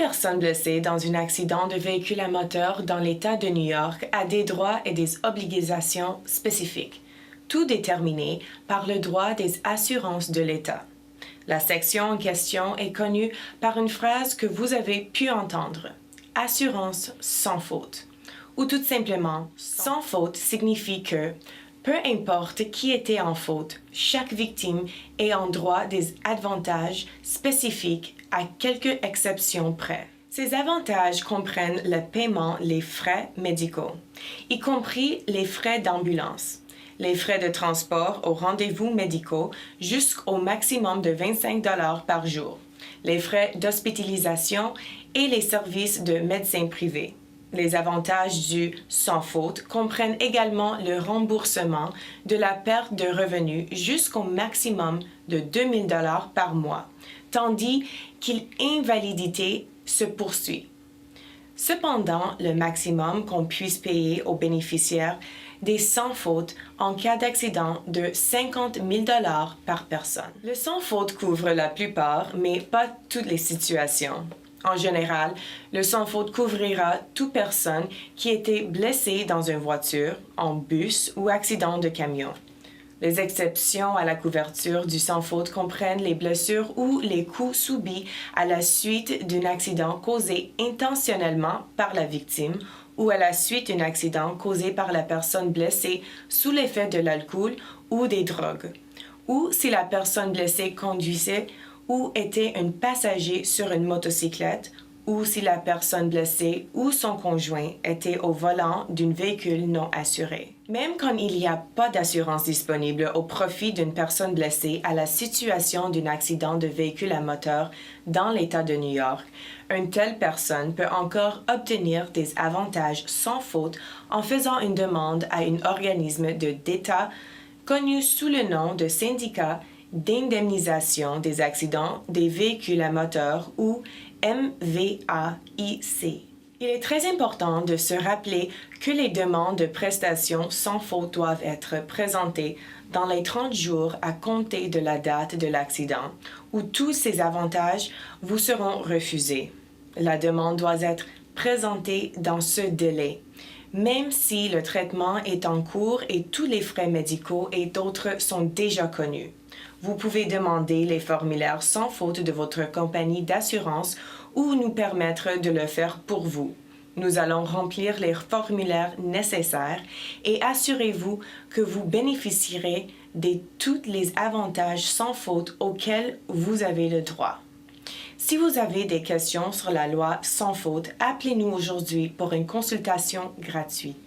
personne blessée dans un accident de véhicule à moteur dans l'État de New York a des droits et des obligations spécifiques, tout déterminé par le droit des assurances de l'État. La section en question est connue par une phrase que vous avez pu entendre, « assurance sans faute », ou tout simplement « sans faute » signifie que, peu importe qui était en faute, chaque victime est en droit des avantages spécifiques à quelques exceptions près. Ces avantages comprennent le paiement des frais médicaux, y compris les frais d'ambulance, les frais de transport aux rendez-vous médicaux jusqu'au maximum de 25 $ par jour, les frais d'hospitalisation et les services de médecins privés. Les avantages du sans faute comprennent également le remboursement de la perte de revenus jusqu'au maximum de 2 000 $ par mois, tandis que l'invalidité se poursuit. Cependant, le maximum qu'on puisse payer aux bénéficiaires des sans faute en cas d'accident de 50 000 $ par personne. Le sans faute couvre la plupart, mais pas toutes les situations. En général, le sans faute couvrira toute personne qui était blessée dans une voiture, en bus ou accident de camion. Les exceptions à la couverture du sans faute comprennent les blessures ou les coups subis à la suite d'un accident causé intentionnellement par la victime ou à la suite d'un accident causé par la personne blessée sous l'effet de l'alcool ou des drogues, ou si la personne blessée conduisait ou était un passager sur une motocyclette, ou si la personne blessée ou son conjoint était au volant d'un véhicule non assuré. Même quand il n'y a pas d'assurance disponible au profit d'une personne blessée à la situation d'un accident de véhicule à moteur dans l'État de New York, une telle personne peut encore obtenir des avantages sans faute en faisant une demande à un organisme d'État connu sous le nom de syndicat d'indemnisation des accidents des véhicules à moteur ou MVAIC. Il est très important de se rappeler que les demandes de prestations sans faute doivent être présentées dans les 30 jours à compter de la date de l'accident, où tous ces avantages vous seront refusés. La demande doit être présentée dans ce délai, même si le traitement est en cours et tous les frais médicaux et d'autres sont déjà connus. Vous pouvez demander les formulaires sans faute de votre compagnie d'assurance ou nous permettre de le faire pour vous. Nous allons remplir les formulaires nécessaires et assurez-vous que vous bénéficierez de tous les avantages sans faute auxquels vous avez le droit. Si vous avez des questions sur la loi sans faute, appelez-nous aujourd'hui pour une consultation gratuite.